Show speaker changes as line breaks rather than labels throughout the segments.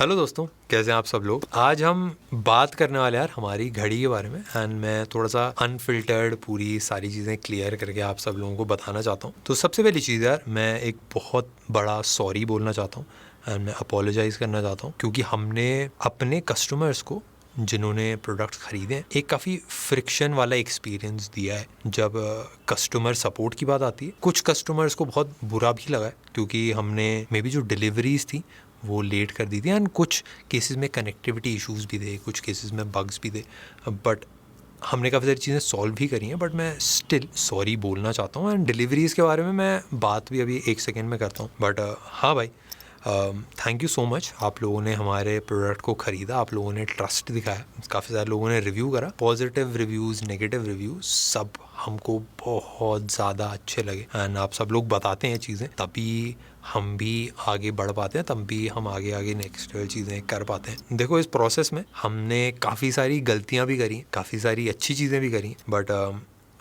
Hello दोस्तों, कैसे हैं आप सब लोग। आज हम बात करने वाले यार हमारी घड़ी के बारे में एंड मैं थोड़ा सा अनफिल्टर्ड पूरी सारी चीज़ें क्लियर करके आप सब लोगों को बताना चाहता हूँ। तो सबसे पहली चीज़ यार, मैं एक बहुत बड़ा सॉरी बोलना चाहता हूँ एंड मैं अपोलोजाइज़ करना चाहता हूँ, क्योंकि हमने अपने कस्टमर्स को जिन्होंने प्रोडक्ट्स खरीदे हैं एक काफ़ी फ्रिक्शन वाला एक्सपीरियंस दिया है। जब कस्टमर सपोर्ट की बात आती है, कुछ कस्टमर्स को बहुत बुरा भी लगा है क्योंकि हमने मे बी जो डिलीवरीज थी वो लेट कर दी थी एंड कुछ केसेस में कनेक्टिविटी इश्यूज भी थे, कुछ केसेस में बग्स भी थे, बट हमने काफ़ी सारी चीज़ें सॉल्व भी करी हैं। बट मैं स्टिल सॉरी बोलना चाहता हूँ एंड डिलीवरीज़ के बारे में मैं बात भी अभी 1 सेकेंड में करता हूँ। बट हाँ भाई, थैंक यू सो मच। आप लोगों ने हमारे प्रोडक्ट को ख़रीदा, आप लोगों ने ट्रस्ट दिखाया, काफ़ी सारे लोगों ने रिव्यू करा, पॉजिटिव रिव्यूज़, नेगेटिव रिव्यूज़, सब हमको बहुत ज़्यादा अच्छे लगे एंड आप सब लोग बताते हैं चीज़ें, तभी हम भी आगे बढ़ पाते हैं, तब भी हम आगे नेक्स्ट लेवल चीज़ें कर पाते हैं। देखो, इस प्रोसेस में हमने काफ़ी सारी गलतियाँ भी करी, काफ़ी सारी अच्छी चीज़ें भी करी, बट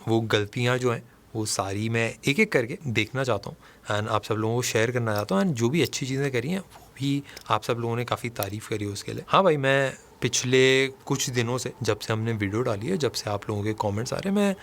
वो गलतियाँ जो हैं वो सारी मैं एक एक करके देखना चाहता हूँ एंड आप सब लोगों को शेयर करना चाहता हूँ एंड जो भी अच्छी चीज़ें करी हैं वो भी आप सब लोगों ने काफ़ी तारीफ़ करी है उसके लिए। हाँ भाई, मैं पिछले कुछ दिनों से, जब से हमने वीडियो डाली है, जब से आप लोगों के कमेंट्स आ रहे हैं, मैं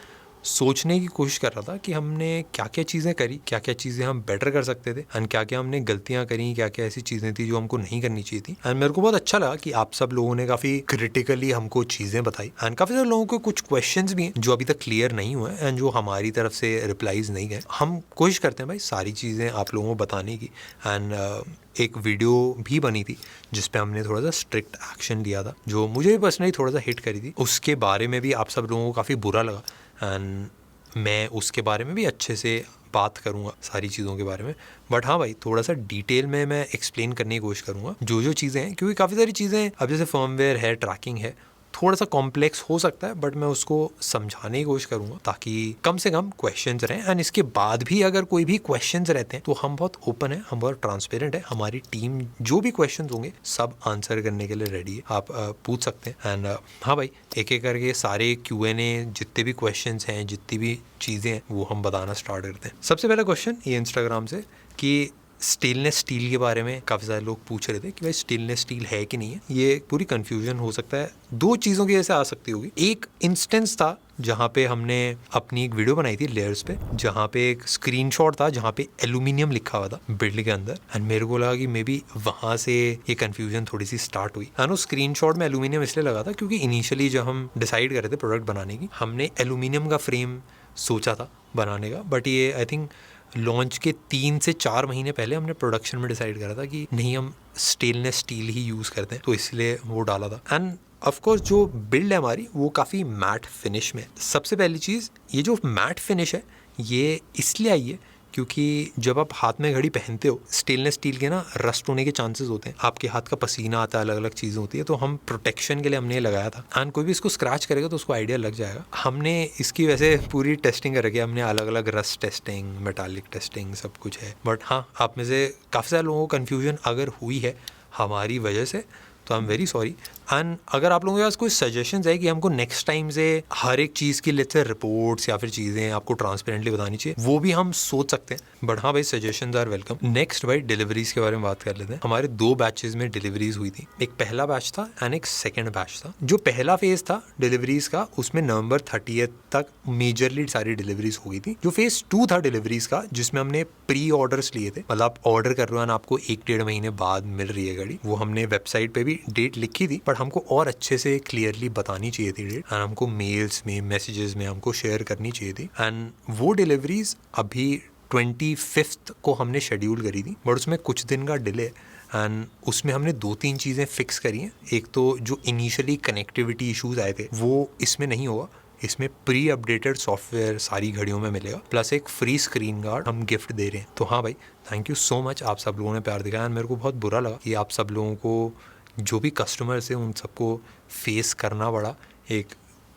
सोचने की कोशिश कर रहा था कि हमने क्या क्या चीज़ें करी, क्या क्या चीज़ें हम बेटर कर सकते थे एंड क्या क्या हमने गलतियाँ करी, क्या क्या ऐसी चीज़ें थी जो हमको नहीं करनी चाहिए थी। एंड मेरे को बहुत अच्छा लगा कि आप सब लोगों ने काफ़ी क्रिटिकली हमको चीज़ें बताई एंड काफ़ी सारे लोगों को कुछ क्वेश्चंस भी हैं जो अभी तक क्लियर नहीं हुए एंड जो हमारी तरफ से रिप्लाईज नहीं गए। हम कोशिश करते हैं भाई सारी चीज़ें आप लोगों को बताने की एंड एक वीडियो भी बनी थी जिस पे हमने थोड़ा सा स्ट्रिक्ट एक्शन लिया था, जो मुझे भी पर्सनली थोड़ा सा हिट करी थी। उसके बारे में भी आप सब लोगों को काफ़ी बुरा लगा एंड मैं उसके बारे में भी अच्छे से बात करूँगा, सारी चीज़ों के बारे में। बट हाँ भाई, थोड़ा सा डिटेल में मैं एक्सप्लेन करने की कोशिश करूँगा जो चीज़ें हैं, क्योंकि काफ़ी सारी चीज़ें अब जैसे फर्मवेयर है, ट्रैकिंग है, थोड़ा सा कॉम्प्लेक्स हो सकता है, बट मैं उसको समझाने की कोशिश करूँगा ताकि कम से कम क्वेश्चंस रहें एंड इसके बाद भी अगर कोई भी क्वेश्चंस रहते हैं तो हम बहुत ओपन है, हम बहुत ट्रांसपेरेंट है। हमारी टीम जो भी क्वेश्चंस होंगे सब आंसर करने के लिए रेडी है, आप पूछ सकते हैं। एंड हाँ भाई, एक एक करके सारे Q&A जितने भी क्वेश्चंस हैं, जितनी भी चीज़ें हैं, वो हम बताना स्टार्ट करते हैं। सबसे पहला क्वेश्चन ये इंस्टाग्राम से कि स्टेनलेस स्टील के बारे में काफ़ी सारे लोग पूछ रहे थे कि भाई स्टेनलेस स्टील है कि नहीं है। ये पूरी कन्फ्यूजन हो सकता है, दो चीज़ों की वजह से आ सकती होगी। एक इंस्टेंस था जहाँ पे हमने अपनी एक वीडियो बनाई थी लेयर्स पे, जहाँ पे एक स्क्रीनशॉट था जहाँ पे एल्यूमिनियम लिखा हुआ था बिल्ड के अंदर एंड मेरे को लगा कि मे बी वहाँ से ये कन्फ्यूजन थोड़ी सी स्टार्ट हुई। एंड उस स्क्रीनशॉट में एल्यूमिनियम इसलिए लगा था क्योंकि इनिशियली जब हम डिसाइड कर रहे थे प्रोडक्ट बनाने की, हमने एल्यूमिनियम का फ्रेम सोचा था बनाने का, बट ये आई थिंक लॉन्च के 3 से 4 महीने पहले हमने प्रोडक्शन में डिसाइड करा था कि नहीं, हम स्टेनलेस स्टील ही यूज़ करते हैं, तो इसलिए वो डाला था। एंड ऑफ कोर्स जो बिल्ड है हमारी वो काफ़ी मैट फिनिश में। सबसे पहली चीज़, ये जो मैट फिनिश है ये इसलिए आई है क्योंकि जब आप हाथ में घड़ी पहनते हो, स्टेनलेस स्टील के ना रस्ट होने के चांसेस होते हैं, आपके हाथ का पसीना आता है, अलग अलग चीज़ें होती है, तो हम प्रोटेक्शन के लिए हमने लगाया था एंड कोई भी इसको स्क्रैच करेगा तो उसको आइडिया लग जाएगा। हमने इसकी वैसे पूरी टेस्टिंग कर रखी है, हमने अलग अलग रस्ट टेस्टिंग, मेटालिक टेस्टिंग, सब कुछ है। बट हाँ, आप में से काफ़ी सारे लोगों को कन्फ्यूजन अगर हुई है हमारी वजह से तो I am very sorry. And अगर आप लोगों के पास कोई सजेशंस है कि हमको नेक्स्ट टाइम से हर एक चीज़ की लेट्स से रिपोर्ट्स या फिर चीज़ें आपको ट्रांसपेरेंटली बतानी चाहिए, वो भी हम सोच सकते हैं। बट हाँ भाई, सजेशंस आर वेलकम। नेक्स्ट भाई, डिलीवरीज के बारे में बात कर लेते हैं। हमारे 2 बैचेस में डिलीवरीज हुई थी, एक पहला बैच था एंड एक सेकेंड बैच था। जो पहला फेज था डिलीवरीज का, उसमें नवंबर 30 तक मेजरली सारी डिलीवरीज हो गई थी। जो फेज 2 था डिलीवरीज का, जिसमें हमने प्री ऑर्डर्स लिए थे, मतलब आप ऑर्डर कर रहे हो आपको 1-1.5 महीने बाद मिल रही है गाड़ी, वो हमने वेबसाइट पे भी डेट लिखी थी, बट हमको और अच्छे से क्लियरली बतानी चाहिए थी डेट एंड हमको मेल्स में, मैसेजेस में हमको शेयर करनी चाहिए थी। एंड वो डिलीवरीज अभी 25 को हमने शेड्यूल करी थी, बट उसमें कुछ दिन का डिले एंड उसमें हमने 2-3 चीज़ें फिक्स करी हैं। एक तो जो इनिशियली कनेक्टिविटी इश्यूज आए थे वो इसमें नहीं होगा, इसमें प्री अपडेटेड सॉफ्टवेयर सारी घड़ियों में मिलेगा, प्लस एक फ्री स्क्रीन गार्ड हम गिफ्ट दे रहे हैं। तो हाँ भाई, थैंक यू सो मच, आप सब लोगों ने प्यार दिखाया एंड मेरे को बहुत बुरा लगा कि आप सब लोगों को, जो भी कस्टमर्स हैं, उन सबको फेस करना पड़ा एक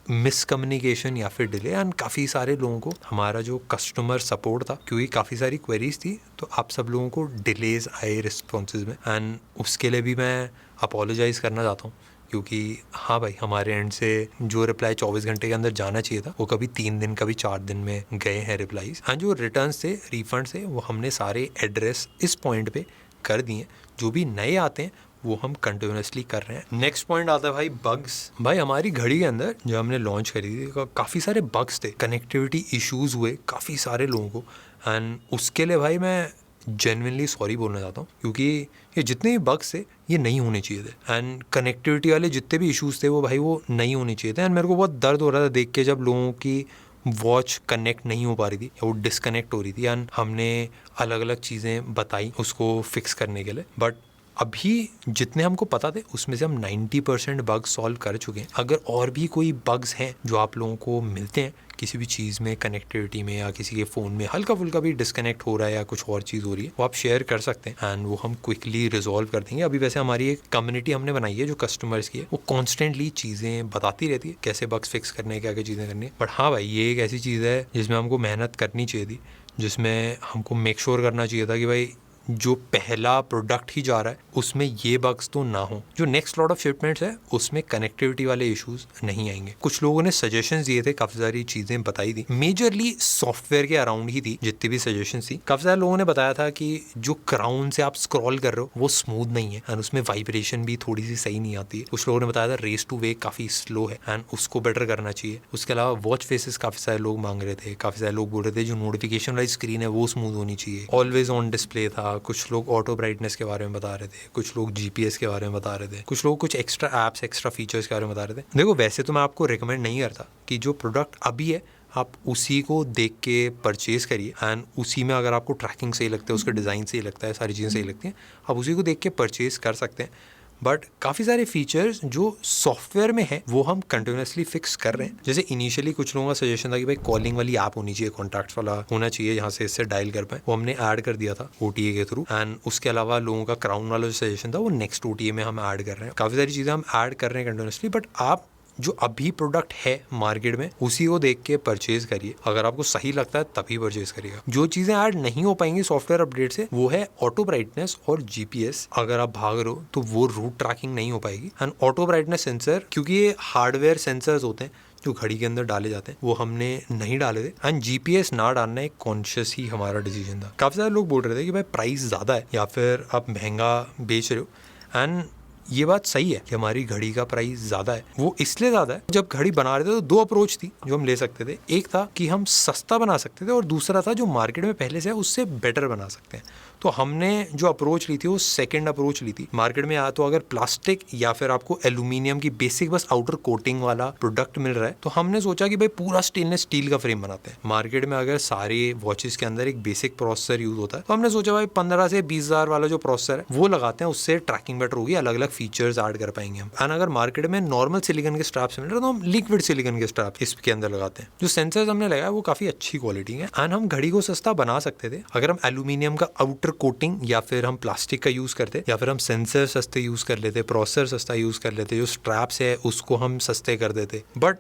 मिसकम्युनिकेशन या फिर डिले। एंड काफ़ी सारे लोगों को हमारा जो कस्टमर सपोर्ट था, क्योंकि काफ़ी सारी क्वेरीज थी, तो आप सब लोगों को डिलेज आए रिस्पॉन्सेज में एंड उसके लिए भी मैं अपोलोजाइज़ करना चाहता हूँ, क्योंकि हाँ भाई, हमारे एंड से जो रिप्लाई 24 घंटे के अंदर जाना चाहिए था वो कभी 3 दिन, कभी 4 दिन में गए हैं रिप्लाईज। हाँ, जो रिटर्न्स थे, रिफंड्स थे, वो हमने सारे एड्रेस इस पॉइंट पे कर दिए। जो भी नए आते हैं वो हम कंटिन्यूसली कर रहे हैं। नेक्स्ट पॉइंट आता है भाई बग्स। भाई हमारी घड़ी के अंदर जब हमने लॉन्च करी थी काफ़ी सारे बग्स थे, कनेक्टिविटी इश्यूज हुए काफ़ी सारे लोगों को, एंड उसके लिए भाई मैं जेन्युइनली सॉरी बोलना चाहता हूँ, क्योंकि ये जितने भी बग्स थे ये नहीं होने चाहिए थे, एंड कनेक्टिविटी वाले जितने भी इश्यूज थे वो भाई वो नहीं होने चाहिए थे। एंड मेरे को बहुत दर्द हो रहा था देख के जब लोगों की वॉच कनेक्ट नहीं हो पा रही थी या वो डिसकनेक्ट हो रही थी, एंड हमने अलग अलग चीज़ें बताई उसको फिक्स करने के लिए। बट अभी जितने हमको पता थे उसमें से हम 90% बग्स सॉल्व कर चुके हैं। अगर और भी कोई बग्स हैं जो आप लोगों को मिलते हैं किसी भी चीज़ में, कनेक्टिविटी में या किसी के फ़ोन में हल्का फुल्का भी डिस्कनेक्ट हो रहा है या कुछ और चीज़ हो रही है, वो आप शेयर कर सकते हैं एंड वो हम क्विकली रिजॉल्व कर देंगे। अभी वैसे हमारी एक कम्युनिटी हमने बनाई है जो कस्टमर्स की है, वो कॉन्स्टेंटली चीज़ें बताती रहती है कैसे बग्स फिक्स करने हैं, क्या क्या चीज़ें करनी है। बट हाँ भाई, ये एक ऐसी चीज़ है जिसमें हमको मेहनत करनी चाहिए थी, जिसमें हमको मेक श्योर करना चाहिए था कि भाई जो पहला प्रोडक्ट ही जा रहा है उसमें ये बग्स तो ना हो। जो नेक्स्ट लॉट ऑफ शिपमेंट्स है उसमें कनेक्टिविटी वाले इश्यूज नहीं आएंगे। कुछ लोगों ने सजेशंस दिए थे, काफी सारी चीजें बताई थी, मेजरली सॉफ्टवेयर के अराउंड ही थी जितनी भी सजेशंस थी। काफी सारे लोगों ने बताया था कि जो क्राउन से आप स्क्रॉल कर रहे हो वो स्मूथ नहीं है एंड उसमें वाइब्रेशन भी थोड़ी सी सही नहीं आती है। कुछ लोगों ने बताया था रेस टू वेक काफी स्लो है एंड उसको बेटर करना चाहिए। उसके अलावा वॉच फेसेस काफी सारे लोग मांग रहे थे, काफी सारे लोग बोल रहे थे जो नोटिफिकेशन वाली स्क्रीन है वो स्मूथ होनी चाहिए, ऑलवेज ऑन डिस्प्ले था। कुछ लोग ऑटो ब्राइटनेस के बारे में बता रहे थे, कुछ लोग जीपीएस के बारे में बता रहे थे, कुछ लोग कुछ एक्स्ट्रा एप्स, एक्स्ट्रा फीचर्स के बारे में बता रहे थे। देखो वैसे तो मैं आपको रिकमेंड नहीं करता कि जो प्रोडक्ट अभी है आप उसी को देख के परचेज करिए एंड उसी में अगर आपको ट्रैकिंग सही लगता है, उसका डिज़ाइन सही लगता है, सारी चीज़ें सही लगती हैं, आप उसी को देख के परचेज कर सकते हैं। बट काफ़ी सारे फीचर्स जो सॉफ्टवेयर में है वो हम कंटिन्यूसली फिक्स कर रहे हैं। जैसे इनिशियली कुछ लोगों का सजेशन था कि भाई कॉलिंग वाली ऐप होनी चाहिए, कॉन्टैक्ट्स वाला होना चाहिए जहाँ से इससे डायल कर पाए, वो हमने ऐड कर दिया था OTA के थ्रू। एंड उसके अलावा लोगों का क्राउन वाला जो सजेशन था वो नेक्स्ट OTA में हम ऐड कर रहे हैं। काफ़ी सारी चीज़ें हम ऐड कर रहे हैं कंटिन्यूसली, बट आप जो अभी प्रोडक्ट है मार्केट में उसी को देख के परचेज करिए। अगर आपको सही लगता है तभी परचेज करिएगा। जो चीज़ें ऐड नहीं हो पाएंगी सॉफ्टवेयर अपडेट से वो है ऑटो ब्राइटनेस और जीपीएस। अगर आप भाग रहे हो तो वो रूट ट्रैकिंग नहीं हो पाएगी। एंड ऑटो ब्राइटनेस सेंसर, क्योंकि ये हार्डवेयर सेंसर्स होते हैं जो घड़ी के अंदर डाले जाते हैं, वो हमने नहीं डाले थे। एंड जीपीएस ना डालना एक कॉन्शियस ही हमारा डिसीजन था। काफ़ी सारे लोग बोल रहे थे कि भाई प्राइस ज़्यादा है या फिर आप महंगा बेच रहे हो, एंड ये बात सही है कि हमारी घड़ी का प्राइस ज़्यादा है। वो इसलिए ज़्यादा है, जब घड़ी बना रहे थे तो दो अप्रोच थी जो हम ले सकते थे। एक था कि हम सस्ता बना सकते थे और दूसरा था जो मार्केट में पहले से है उससे बेटर बना सकते हैं। तो हमने जो अप्रोच ली थी वो सेकंड अप्रोच ली थी। मार्केट में या तो अगर प्लास्टिक या फिर आपको एल्यूमिनियम की बेसिक बस आउटर कोटिंग वाला प्रोडक्ट मिल रहा है, तो हमने सोचा कि भाई पूरा स्टेनलेस स्टील का फ्रेम बनाते हैं। मार्केट में अगर सारे वॉचेस के अंदर एक बेसिक प्रोसेसर यूज होता है, तो हमने सोचा भाई 15 से 20 हज़ार वाला जो प्रोसेसर है वो लगाते हैं, उससे ट्रैकिंग बेटर होगी, अलग अलग फीचर्स ऐड कर पाएंगे हम। एंड अगर मार्केट में नॉर्मल सिलिकॉन के स्ट्रैप्स मिल रहे हैं तो हम लिक्विड सिलिकॉन के स्ट्रैप इसके अंदर लगाते हैं। जो सेंसर्स हमने लगाया वो काफी अच्छी क्वालिटी है एंड हम घड़ी को सस्ता बना सकते थे अगर हम एल्यूमिनियम का आउटर कोटिंग या फिर हम प्लास्टिक का यूज करते, या फिर हम सेंसर सस्ते यूज कर लेते, प्रोसेसर सस्ता यूज कर लेते, जो स्ट्रैप्स है उसको हम सस्ते कर देते। बट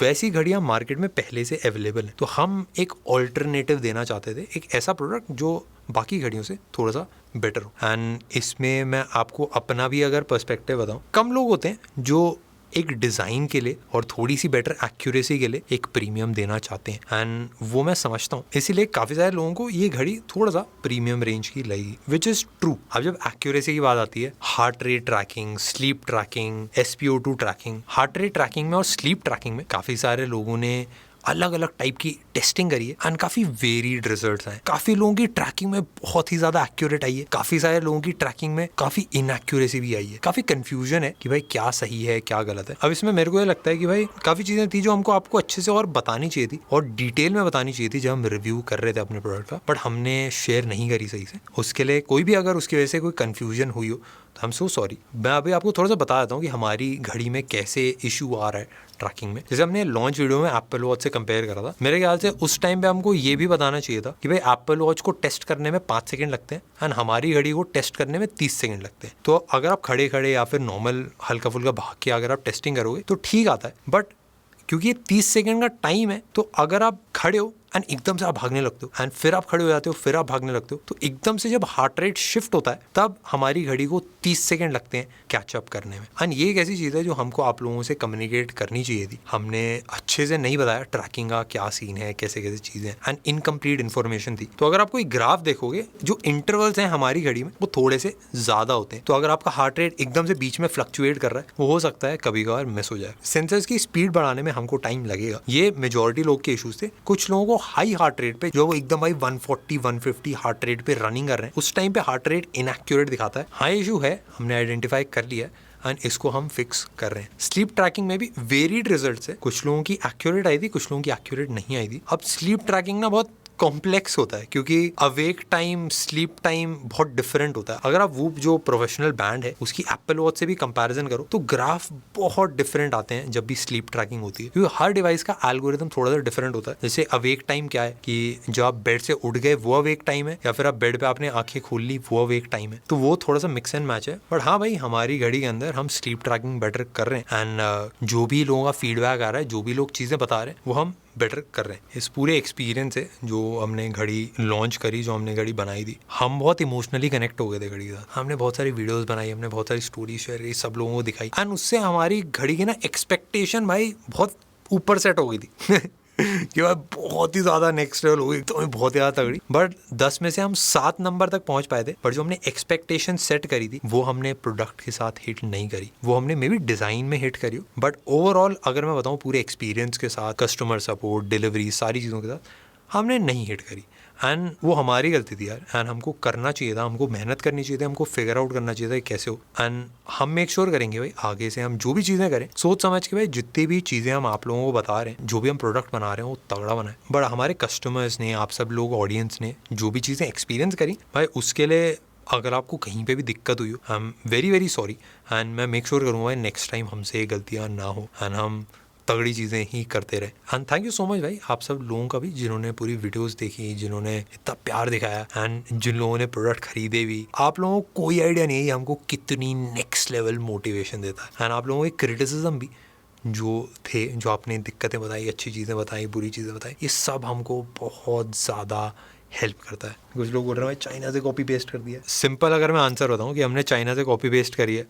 वैसी घड़ियां मार्केट में पहले से अवेलेबल है, तो हम एक ऑल्टरनेटिव देना चाहते थे, एक ऐसा प्रोडक्ट जो बाकी घड़ियों से थोड़ा सा बेटर हो। एंड इसमें मैं आपको अपना भी अगर पर्सपेक्टिव बताऊं, कम लोग होते हैं जो एक डिज़ाइन के लिए और थोड़ी सी बेटर एक्यूरेसी के लिए एक प्रीमियम देना चाहते हैं, एंड वो मैं समझता हूँ। इसीलिए काफ़ी सारे लोगों को ये घड़ी थोड़ा सा प्रीमियम रेंज की लगी, विच इज़ ट्रू। अब जब एक्यूरेसी की बात आती है, heart rate tracking, sleep tracking, SpO2 tracking, heart rate tracking में और स्लीप ट्रैकिंग में काफ़ी सारे लोगों ने अलग अलग टाइप की टेस्टिंग करी है एंड काफ़ी वेरीड रिजल्ट्स हैं। काफ़ी लोगों की ट्रैकिंग में बहुत ही ज़्यादा एक्यूरेट आई है, काफ़ी सारे लोगों की ट्रैकिंग में काफ़ी इनएक्यूरेसी भी आई है। काफ़ी कंफ्यूजन है कि भाई क्या सही है क्या गलत है। अब इसमें मेरे को ये लगता है कि भाई काफ़ी चीज़ें थी जो हमको आपको अच्छे से और बतानी चाहिए थी और डिटेल में बतानी चाहिए थी जब हम रिव्यू कर रहे थे अपने प्रोडक्ट का, बट हमने शेयर नहीं करी सही से। उसके लिए कोई भी अगर उसकी वजह से कोई कन्फ्यूजन हुई हो तो आई एम सो सॉरी। मैं अभी आपको थोड़ा सा बता देता हूँ कि हमारी घड़ी में कैसे इशू आ रहा है ट्रैकिंग में। जैसे हमने लॉन्च वीडियो में एप्पल वॉच से कंपेयर करा था, मेरे ख्याल से उस टाइम पे हमको ये भी बताना चाहिए था कि भाई एप्पल वॉच को टेस्ट करने में 5 सेकंड लगते हैं एंड हमारी घड़ी को टेस्ट करने में 30 सेकंड लगते हैं। तो अगर आप खड़े खड़े या फिर नॉर्मल हल्का फुल्का भाग के अगर आप टेस्टिंग करोगे तो ठीक आता है, बट क्योंकि ये 30 सेकंड का टाइम है, तो अगर आप खड़े हो एंड एकदम से आप भागने लगते हो एंड फिर आप खड़े हो जाते हो, फिर आप भागने लगते हो। तो एकदम से जब हार्ट रेट शिफ्ट होता है तब हमारी घड़ी को 30 सेकंड लगते हैं कैचअप करने में। एंड ये एक ऐसी चीज़ है जो हमको आप लोगों से कम्युनिकेट करनी चाहिए थी। हमने अच्छे से नहीं बताया ट्रैकिंग का क्या सीन है, कैसे कैसे चीज़ें, एंड इनकम्प्लीट इन्फॉर्मेशन थी। तो अगर आप कोई ग्राफ देखोगे, जो इंटरवल्स हैं हमारी घड़ी में वो थोड़े से ज़्यादा होते हैं। तो अगर आपका हार्ट रेट एकदम से बीच में फ्लक्चुएट कर रहा है, वो हो सकता है कभी कभार मिस हो जाए। सेंसर्स की स्पीड बढ़ाने में हमको टाइम लगेगा। ये मेजॉरिटी लोग के इशूज थे। कुछ लोगों को हाई हार्ट रेट पे, जो वो एकदम भाई 140 150 हार्ट रेट पे रनिंग कर रहे हैं, उस टाइम पे हार्ट रेट इनएक्यूरेट दिखाता है। हाँ इशू है, हमने आइडेंटिफाई कर लिया है एंड इसको हम फिक्स कर रहे हैं। स्लीप ट्रैकिंग में भी वेरिड रिजल्ट्स है। कुछ लोगों की एक्यूरेट आई थी, कुछ लोगों की एक्यूरेट नहीं आई थी। अब स्लीप ट्रैकिंग ना बहुत कॉम्प्लेक्स होता है क्योंकि अवेक टाइम, स्लीप टाइम बहुत डिफरेंट होता है। अगर आप वो जो प्रोफेशनल बैंड है उसकी एप्पल वॉच से भी कंपैरिजन करो तो ग्राफ बहुत डिफरेंट आते हैं जब भी स्लीप ट्रैकिंग होती है, क्योंकि हर डिवाइस का एल्गोरिथम थोड़ा सा डिफरेंट होता है। जैसे अवेक टाइम क्या है कि जब आप बेड से उठ गए वो अवेक टाइम है, या फिर आप बेड पे आपने आंखें खोल ली वो अवेक टाइम है। तो वो थोड़ा सा मिक्स एंड मैच है। बट हाँ भाई, हमारी घड़ी के अंदर हम स्लीप ट्रैकिंग बेटर कर रहे हैं एंड जो भी लोगों का फीडबैक आ रहा है, जो भी लोग चीज़ें बता रहे हैं, वो हम बेटर कर रहे हैं। इस पूरे एक्सपीरियंस से जो हमने घड़ी लॉन्च करी, जो हमने घड़ी बनाई थी, हम बहुत इमोशनली कनेक्ट हो गए थे घड़ी के साथ। हमने बहुत सारी वीडियोस बनाई, हमने बहुत सारी स्टोरी शेयर की, सब लोगों को दिखाई एंड उससे हमारी घड़ी की ना एक्सपेक्टेशन भाई बहुत ऊपर सेट हो गई थी कि भाई बहुत ही ज़्यादा नेक्स्ट लेवल हो गई, तो बहुत ज़्यादा तगड़ी। बट 10 में से हम 7 नंबर तक पहुंच पाए थे। पर जो हमने एक्सपेक्टेशन सेट करी थी वो हमने प्रोडक्ट के साथ हिट नहीं करी। वो हमने मे बी डिज़ाइन में हिट करी हो, बट ओवरऑल अगर मैं बताऊँ पूरे एक्सपीरियंस के साथ, कस्टमर सपोर्ट, डिलीवरी, सारी चीज़ों के साथ हमने नहीं हिट करी। एंड वो हमारी गलती थी यार। एंड हमको करना चाहिए था, हमको मेहनत करनी चाहिए थी, हमको फिगर आउट करना चाहिए था कि कैसे हो। एंड हम मेक श्योर करेंगे भाई आगे से हम जो भी चीज़ें करें सोच समझ के, भाई जितनी भी चीज़ें हम आप लोगों को बता रहे हैं, जो भी हम प्रोडक्ट बना रहे हैं, वो तगड़ा बनाए। बट हमारे कस्टमर्स ने, आप सब लोग ऑडियंस ने जो भी चीज़ें एक्सपीरियंस करी भाई, उसके लिए अगर आपको कहीं पे भी दिक्कत हुई हो, I am very very sorry. And मैं मेक श्योर करूँगा भाई नेक्स्ट टाइम हमसे ये गलतियाँ ना हो एंड हम तगड़ी चीज़ें ही करते रहे। And thank you so much भाई आप सब लोगों का भी, जिन्होंने पूरी वीडियोस देखी, जिन्होंने इतना प्यार दिखाया एंड जिन लोगों ने प्रोडक्ट खरीदे भी। आप लोगों को कोई आइडिया नहीं है हमको कितनी नेक्स्ट लेवल मोटिवेशन देता है। एंड आप लोगों के क्रिटिसिज्म भी जो थे, जो आपने दिक्कतें बताई, अच्छी चीज़ें बताई, बुरी चीज़ें बताई, ये सब हमको बहुत ज़्यादा हेल्प करता है। कुछ लोग बोल रहे हैं भाई चाइना से कॉपी पेस्ट कर दिया। सिंपल अगर मैं आंसर बताऊँ कि हमने चाइना से कॉपी पेस्ट करी है,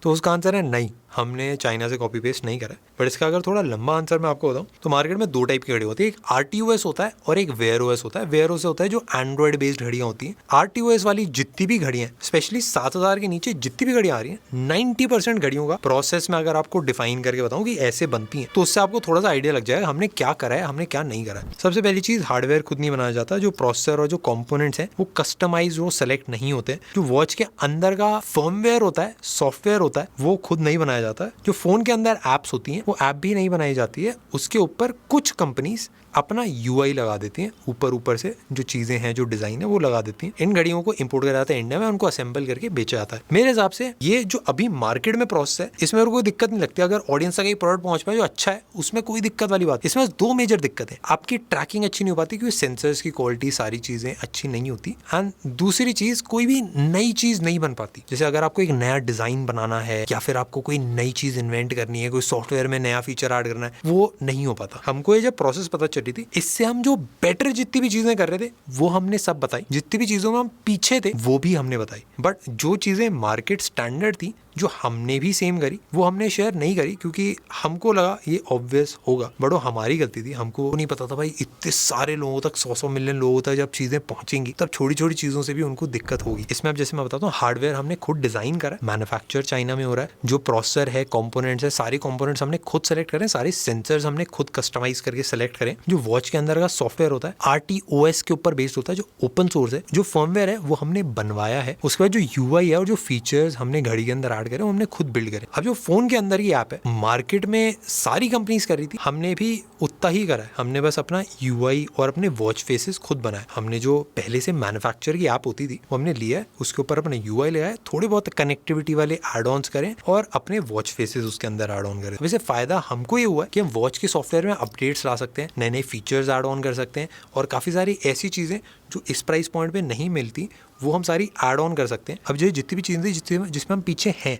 तो उसका आंसर है नहीं, हमने चाइना से कॉपी पेस्ट नहीं करा है। बट इसका अगर थोड़ा लंबा आंसर मैं आपको बताऊं तो मार्केट में 2 टाइप की घड़ी होती है। एक RTOS होता है और एक वेयर OS होता है। वेयर OS होता है जो एंड्रॉइड बेस्ड घड़ियां होती हैं। RTOS वाली जितनी भी घड़ियां, स्पेशली 7000 के नीचे जितनी भी घड़ियां आ रही हैं, 90% घड़ियों का प्रोसेस में अगर आपको डिफाइन करके बताऊं कि ऐसे बनती हैं, तो उससे आपको थोड़ा सा आइडिया लग जाएगा हमने क्या करा है, हमने क्या नहीं करा है। सबसे पहली चीज, हार्डवेयर खुद नहीं बनाया जाता। जो प्रोसेसर और जो कॉम्पोनेंट्स हैं वो कस्टमाइज, वो सेलेक्ट नहीं होते। जो वॉच के अंदर का फर्मवेयर होता है, सॉफ्टवेयर होता है, वो खुद नहीं बनाया जाता है। जो फोन के अंदर एप्स होती हैं वो ऐप भी नहीं बनाई जाती है। उसके ऊपर कुछ कंपनीज अपना UI लगा देती हैं, ऊपर से जो चीजें हैं, जो डिजाइन है वो लगा देती हैं। इन घड़ियों को इंपोर्ट करा जाता है इंडिया में, उनको असेंबल करके बेचा जाता है। मेरे हिसाब से ये जो अभी मार्केट में प्रोसेस है, इसमें और कोई दिक्कत नहीं लगती। अगर ऑडियंस तक प्रोडक्ट पहुंच पाए जो अच्छा है, उसमें कोई दिक्कत वाली बात। इसमें 2 मेजर दिक्कत है। आपकी ट्रैकिंग अच्छी नहीं हो पाती क्योंकि सेंसर्स की क्वालिटी, सारी चीजें अच्छी नहीं होती। एंड दूसरी चीज, कोई भी नई चीज नहीं बन पाती। जैसे अगर आपको एक नया डिजाइन बनाना है या फिर आपको कोई नई चीज इन्वेंट करनी है, कोई सॉफ्टवेयर में नया फीचर ऐड करना है, वो नहीं हो पाता। हमको ये जब प्रोसेस पता चली थी, इससे हम जो बेटर जितनी भी चीजें कर रहे थे वो हमने सब बताई। जितनी भी चीजों में हम पीछे थे वो भी हमने बताई। बट जो चीजें मार्केट स्टैंडर्ड थी, जो हमने भी सेम करी, वो हमने शेयर नहीं करी क्योंकि हमको लगा ये ऑब्वियस होगा। बट वो हमारी गलती थी। हमको नहीं पता था भाई इतने सारे लोगों तक, 100 मिलियन लोगों तक जब चीजें पहुंचेंगी तब छोटी छोटी चीजों से भी उनको दिक्कत होगी। इसमें अब जैसे मैं बताता हूँ, हार्डवेयर हमने खुद डिजाइन करा, मैन्युफैक्चर चाइना में हो रहा है। जो प्रोसेसर है, कंपोनेंट्स है, सारे कंपोनेंट्स हमने खुद सेलेक्ट करें, सारे सेंसर्स हमने खुद कस्टमाइज करके सेलेक्ट करें। जो वॉच के अंदर का सॉफ्टवेयर होता है RTOS के ऊपर बेस्ड होता है, जो ओपन सोर्स है। जो फर्मवेयर है वो हमने बनवाया है। उसके बाद जो UI है और जो फीचर्स हमने घड़ी के अंदर ऐड करे, हमने खुद बिल्ड करे। अब जो फोन के अंदर की ऐप है, मार्केट में सारी कंपनीज कर रही थी, हमने भी उतना ही करा है। हमने बस अपना UI और अपने वॉच फेसेस खुद बनाए। हमने जो पहले से मैन्युफैक्चर की ऐप होती थी वो हमने लिया है, उसके ऊपर अपने UI लगाए, थोड़े बहुत कनेक्टिविटी वाले एड ऑन्स करें और अपने वॉच फेसेस उसके अंदर ऐड ऑन करें। वैसे फायदा हमको ये हुआ कि हम वॉच के सॉफ्टवेयर में अपडेट्स ला सकते हैं, नए नए फीचर्स ऐड ऑन कर सकते हैं और काफी सारी ऐसी चीजें जो इस प्राइस पॉइंट पे नहीं मिलती वो हम सारी ऐड ऑन कर सकते हैं। अब जो जितनी भी चीजें जिसमें हम पीछे हैं,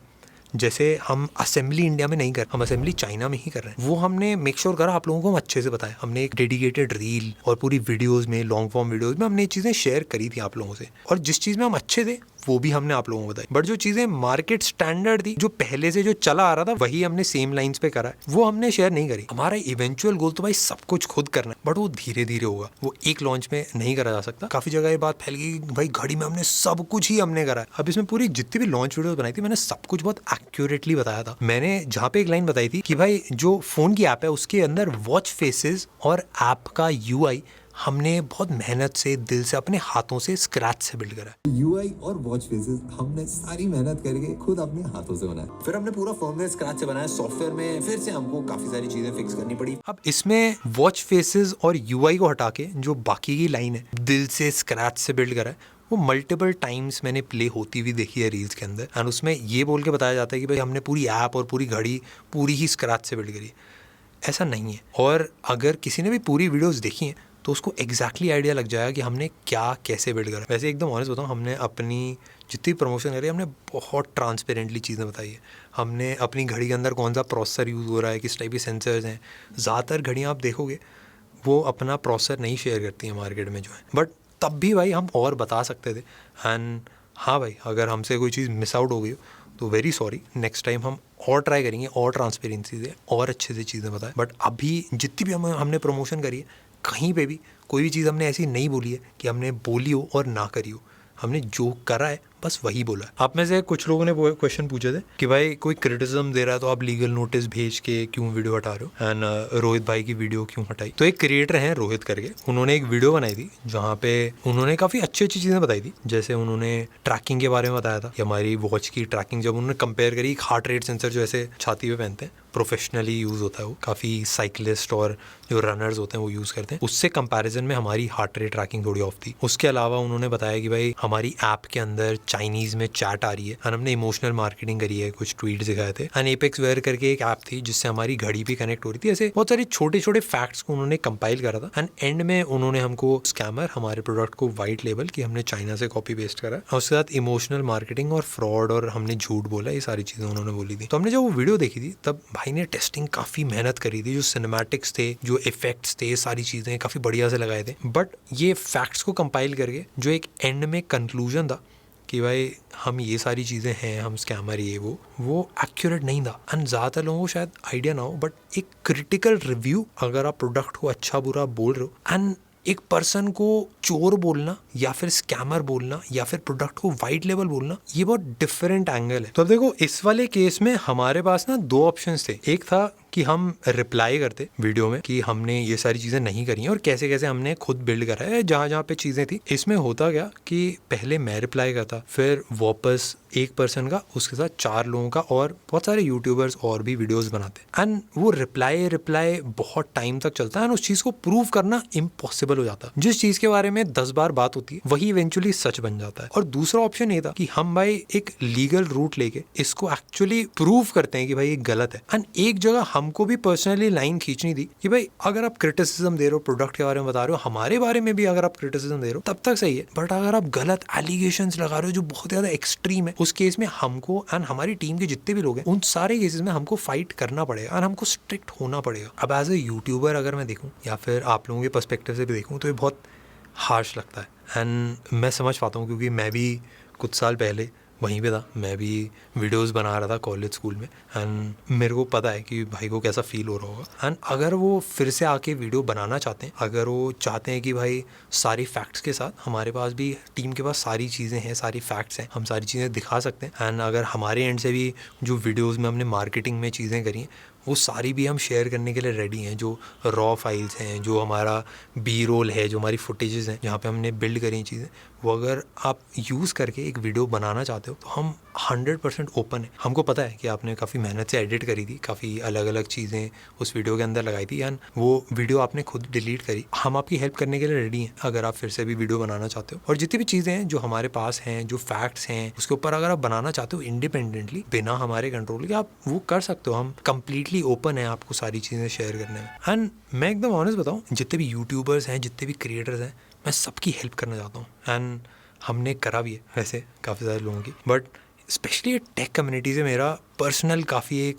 जैसे हम असेंबली इंडिया में नहीं कर, हम असेंबली चाइना में ही कर रहे हैं, वो हमने मेक श्योर करा आप लोगों को हम अच्छे से बताया। हमने एक डेडिकेटेड रील और पूरी वीडियोस में, लॉन्ग फॉर्म वीडियोस में हमने ये चीजें शेयर करी थी आप लोगों से, और जिस चीज में हम अच्छे थे वो भी हमने आप लोगों को बताई। बट जो चीजें मार्केट स्टैंडर्ड थी, जो पहले से जो चला आ रहा था, वही हमने सेम लाइंस पे करा है, वो हमने शेयर नहीं करी। हमारा इवेंचुअल गोल तो भाई सब कुछ खुद करना है, बट वो धीरे धीरे होगा, वो एक लॉन्च में नहीं करा जा सकता। काफी जगह ये बात फैल गई भाई घड़ी में हमने सब कुछ ही हमने करा है। अब इसमें पूरी जितनी भी लॉन्च वीडियो बनाई थी मैंने सब कुछ बहुत एक्यूरेटली बताया था। मैंने जहाँ पे एक लाइन बताई थी कि भाई जो फोन की ऐप है उसके अंदर वॉच फेसेस और ऐप का यूआई हमने बहुत मेहनत से, दिल से, अपने हाथों से स्क्रैच से बिल्ड करा है।
यूआई और वॉच फेसेस हमने सारी मेहनत करके खुद अपने हाथों से बनाया। फिर हमने पूरा फर्मवेयर स्क्रैच से बनाया, सॉफ्टवेयर में फिर से हमको काफी सारी चीजें फिक्स करनी पड़ी।
अब इसमें वॉच फेसेस और यूआई को हटा के जो बाकी की लाइन है, दिल से स्क्रैच से बिल्ड करा है, वो मल्टीपल टाइम्स मैंने प्ले होती हुई देखी है रील्स के अंदर। एंड उसमें ये बोल के बताया जाता है कि भाई हमने पूरी ऐप और पूरी घड़ी पूरी ही स्क्रैच से बिल्ड करी। ऐसा नहीं है। और अगर किसी ने भी पूरी वीडियोस देखी हैं तो उसको एग्जैक्टली आइडिया लग जाएगा कि हमने क्या कैसे बिल्ड करा। वैसे एकदम ऑनेस्ट बताऊँ, हमने अपनी जितनी प्रमोशन करी हमने बहुत ट्रांसपेरेंटली चीज़ें बताई है। हमने अपनी घड़ी के अंदर कौन सा प्रोसेसर यूज़ हो रहा है, किस टाइप के सेंसर्स हैं। ज़्यादातर घड़ियाँ आप देखोगे वो अपना प्रोसेसर नहीं शेयर करती हैं मार्केट में जो है, बट तब भी भाई हम और बता सकते थे। एंड हाँ भाई, अगर हमसे कोई चीज़ मिस आउट हो गई हो तो वेरी सॉरी, नेक्स्ट टाइम हम और ट्राई करेंगे और ट्रांसपेरेंसी से और अच्छे से चीज़ें बताएं। बट अभी जितनी भी हमने प्रमोशन करी है, कहीं पे भी कोई भी चीज़ हमने ऐसी नहीं बोली है कि हमने बोली हो और ना करी हो। हमने जो करा है बस वही बोला है। आप में से कुछ लोगों ने वो क्वेश्चन पूछे थे कि भाई कोई क्रिटिसिज्म दे रहा है तो आप लीगल नोटिस भेज के क्यों वीडियो हटा रहे हो, एंड रोहित भाई की वीडियो क्यों हटाई। तो एक क्रिएटर हैं रोहित करके, उन्होंने एक वीडियो बनाई थी जहाँ पे उन्होंने काफ़ी अच्छी अच्छी चीज़ें बताई थी। जैसे उन्होंने ट्रैकिंग के बारे में बताया था कि हमारी वॉच की ट्रैकिंग जब उन्होंने कंपेयर करी, हार्ट रेट सेंसर जो ऐसे छाती पे पहनते हैं, प्रोफेशनली यूज़ होता है, वो काफ़ी साइकिलिस्ट और जो रनर्स होते हैं वो यूज़ करते हैं, उससे कंपैरिजन में हमारी हार्ट रेट ट्रैकिंग थोड़ी ऑफ थी। उसके अलावा उन्होंने बताया कि भाई हमारी ऐप के अंदर चाइनीज़ में चैट आ रही है, एंड हमने इमोशनल मार्केटिंग करी है, कुछ ट्वीट दिखाए थे। एंड एपेक्स वेयर करके एक ऐप थी जिससे हमारी घड़ी भी कनेक्ट हो रही थी। ऐसे बहुत सारे छोटे छोटे फैक्ट्स को उन्होंने कंपाइल करा था। एंड एंड में उन्होंने हमको स्कैमर हमारे प्रोडक्ट को वाइट लेबल कि हमने चाइना से कॉपी पेस्ट करा, और उसके साथ इमोशनल मार्केटिंग और फ्रॉड और हमने झूठ बोला, ये सारी चीज़ें उन्होंने बोली थी। तो हमने जब वो वीडियो देखी थी तब भाई ने टेस्टिंग काफ़ी मेहनत करी थी, जो सिनेमैटिक्स थे, जो इफेक्ट्स थे, सारी चीज़ें काफ़ी बढ़िया से लगाए थे। बट ये फैक्ट्स को कंपाइल करके जो एक एंड में कंक्लूजन था कि भाई हम ये सारी चीज़ें हैं, हम स्कैमर, ये वो एक्यूरेट नहीं था। एंड ज़्यादातर लोगों को शायद आइडिया ना हो, बट एक क्रिटिकल रिव्यू, अगर आप प्रोडक्ट को अच्छा बुरा बोल रहे हो, एंड एक पर्सन को चोर बोलना या फिर स्कैमर बोलना या फिर प्रोडक्ट को वाइट लेबल बोलना, ये बहुत डिफरेंट एंगल है। तो अब देखो, इस वाले केस में हमारे पास ना दो ऑप्शंस थे। एक था कि हम रिप्लाई करते वीडियो में कि हमने ये सारी चीज़ें नहीं करी हैं और कैसे कैसे हमने खुद बिल्ड करा है, जहाँ जहाँ पे चीज़ें थी। इसमें होता क्या कि पहले मैं रिप्लाई करता, फिर वापस एक पर्सन का, उसके साथ 4 लोगों का, और बहुत सारे यूट्यूबर्स और भी वीडियोस बनाते। एंड वो रिप्लाई बहुत टाइम तक चलता है, एंड उस चीज़ को प्रूव करना इम्पॉसिबल हो जाता है। जिस चीज़ के बारे में 10 बार बात होती है वही इवेंचुअली सच बन जाता है। और दूसरा ऑप्शन ये था कि हम भाई एक लीगल रूट लेके इसको एक्चुअली प्रूव करते हैं कि भाई ये गलत है। एंड एक जगह हमको भी पर्सनली लाइन खींचनी थी कि भाई अगर आप क्रिटिसिज्म दे रहे हो, प्रोडक्ट के बारे में बता रहे हो, हमारे बारे में भी अगर आप क्रिटिसिज्म दे रहे हो तब तक सही है, बट अगर आप गलत एलिगेशंस लगा रहे हो जो बहुत ज्यादा एक्सट्रीम है, उस केस में हमको एंड हमारी टीम के जितने भी लोग हैं, उन सारे केसेस में हमको फाइट करना पड़ेगा और हमको स्ट्रिक्ट होना पड़ेगा। अब एज ए यूट्यूबर अगर मैं देखूँ या फिर आप लोगों के पर्सपेक्टिव से भी देखूँ तो ये बहुत हार्श लगता है। एंड मैं समझ पाता हूँ क्योंकि मैं भी कुछ साल पहले वहीं पे था, मैं भी वीडियोस बना रहा था कॉलेज स्कूल में, एंड मेरे को पता है कि भाई को कैसा फील हो रहा होगा। एंड अगर वो फिर से आके वीडियो बनाना चाहते हैं, अगर वो चाहते हैं कि भाई सारी फैक्ट्स के साथ, हमारे पास भी टीम के पास सारी चीज़ें हैं, सारी फैक्ट्स हैं, हम सारी चीज़ें दिखा सकते हैं। एंड अगर हमारे एंड से भी जो वीडियोज़ में हमने मार्केटिंग में चीज़ें करी हैं वो सारी भी हम शेयर करने के लिए रेडी हैं। जो रॉ फाइल्स हैं, जो हमारा बी रोल है, जो हमारी फुटेजेस हैं जहाँ पे हमने बिल्ड करी चीज़ें, वो अगर आप यूज़ करके एक वीडियो बनाना चाहते हो तो हम 100% ओपन है। हमको पता है कि आपने काफ़ी मेहनत से एडिट करी थी, काफ़ी अलग अलग चीज़ें उस वीडियो के अंदर लगाई थी, एंड वो वीडियो आपने खुद डिलीट करी। हम आपकी हेल्प करने के लिए रेडी हैं अगर आप फिर से भी वीडियो बनाना चाहते हो। और जितनी भी चीज़ें हैं जो हमारे पास हैं, जो फैक्ट्स हैं, उसके ऊपर अगर आप बनाना चाहते हो इंडिपेंडेंटली, बिना हमारे कंट्रोल के, आप वो कर सकते हो। हम कंप्लीटली ओपन है आपको सारी चीज़ें शेयर करने में। एंड मैं एकदम ऑनेस्ट बताऊँ, जितने भी यूट्यूबर्स हैं, जितने भी क्रिएटर्स हैं, मैं सबकी हेल्प करना चाहता हूँ। एंड हमने करा भी है वैसे काफ़ी सारे लोगों की, बट स्पेशली टेक कम्युनिटी से मेरा पर्सनल काफ़ी एक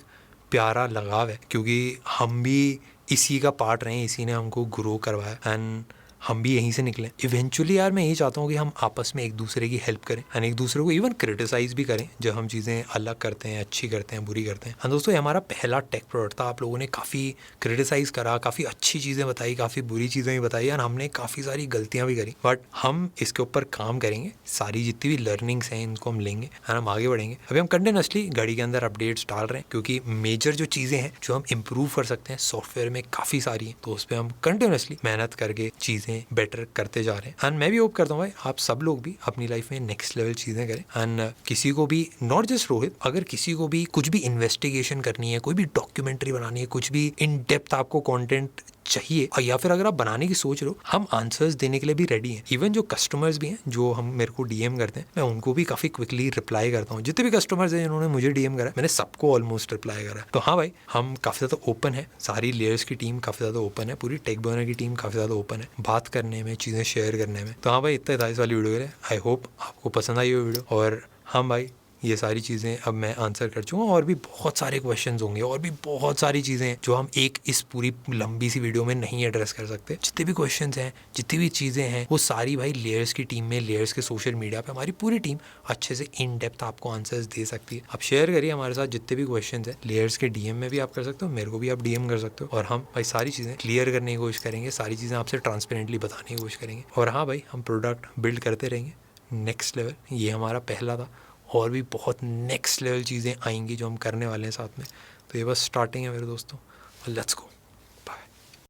प्यारा लगाव है, क्योंकि हम भी इसी का पार्ट रहे हैं, इसी ने हमको ग्रो करवाया एंड हम भी यहीं से निकले। इवेंचुअली यार मैं यही चाहता हूँ कि हम आपस में एक दूसरे की हेल्प करें एंड एक दूसरे को इवन क्रिटिसाइज भी करें जब हम चीज़ें अलग करते हैं, अच्छी करते हैं, बुरी करते हैं। दोस्तों ये हमारा पहला टेक प्रोडक्ट था। आप लोगों ने काफ़ी क्रिटिसाइज़ करा, काफ़ी अच्छी चीज़ें बताई, काफ़ी बुरी चीज़ें भी बताई और हमने काफ़ी सारी गलतियाँ भी करी, बट हम इसके ऊपर काम करेंगे। सारी जितनी भी लर्निंग्स हैं इनको हम लेंगे एंड हम आगे बढ़ेंगे। अभी हम कंटिन्यूसली घड़ी के अंदर अपडेट्स डाल रहे हैं, क्योंकि मेजर जो चीज़ें हैं जो हम इम्प्रूव कर सकते हैं सॉफ्टवेयर में काफ़ी सारी हैं, तो उस पर हम कंटिन्यूसली मेहनत करके चीज़ें बेटर करते जा रहे हैं। एंड मैं भी होप करता हूँ भाई आप सब लोग भी अपनी लाइफ में नेक्स्ट लेवल चीज़ें करें। एंड किसी को भी, नॉट जस्ट रोहित, अगर किसी को भी कुछ भी इन्वेस्टिगेशन करनी है, कोई भी डॉक्यूमेंट्री बनानी है, कुछ भी इन डेप्थ आपको कंटेंट चाहिए, और या फिर अगर आप बनाने की सोच रहे हो, हम आंसर्स देने के लिए भी रेडी हैं। इवन जो कस्टमर्स भी हैं जो हम मेरे को डीएम करते हैं, मैं उनको भी काफ़ी क्विकली रिप्लाई करता हूँ। जितने भी कस्टमर्स हैं जिन्होंने मुझे डीएम करा, मैंने सबको ऑलमोस्ट रिप्लाई करा है। तो हाँ भाई, हम काफ़ी ज़्यादा ओपन है, सारी लेयर्स की टीम काफ़ी ज़्यादा ओपन है, पूरी टेक बर्नर की टीम काफ़ी ज़्यादा ओपन है बात करने में, चीज़ें शेयर करने में। तो हाँ भाई, इतना था इस वाली वीडियो के लिए। आई होप आपको पसंद आई वो वीडियो। और हाँ भाई, ये सारी चीज़ें अब मैं आंसर कर चुका हूँ, और भी बहुत सारे क्वेश्चंस होंगे और भी बहुत सारी चीज़ें हैं जो हम एक इस पूरी लंबी सी वीडियो में नहीं एड्रेस कर सकते। जितने भी क्वेश्चंस हैं, जितनी भी चीज़ें हैं, वो सारी भाई लेयर्स की टीम में, लेयर्स के सोशल मीडिया पे हमारी पूरी टीम अच्छे से इन डेप्थ आपको आंसर्स दे सकती है। आप शेयर करिए हमारे साथ जितने भी क्वेश्चन हैं। लेयर्स के डीएम में भी आप कर सकते हो, मेरे को भी आप डीएम कर सकते हो, और हम भाई सारी चीज़ें क्लियर करने की कोशिश करेंगे, सारी चीज़ें आपसे ट्रांसपेरेंटली बताने की कोशिश करेंगे। और हाँ भाई, हम प्रोडक्ट बिल्ड करते रहेंगे नेक्स्ट लेवल। ये हमारा पहला था, और भी बहुत नेक्स्ट लेवल चीज़ें आएंगी जो हम करने वाले हैं साथ में। तो ये बस स्टार्टिंग है मेरे दोस्तों, लेट्स गो।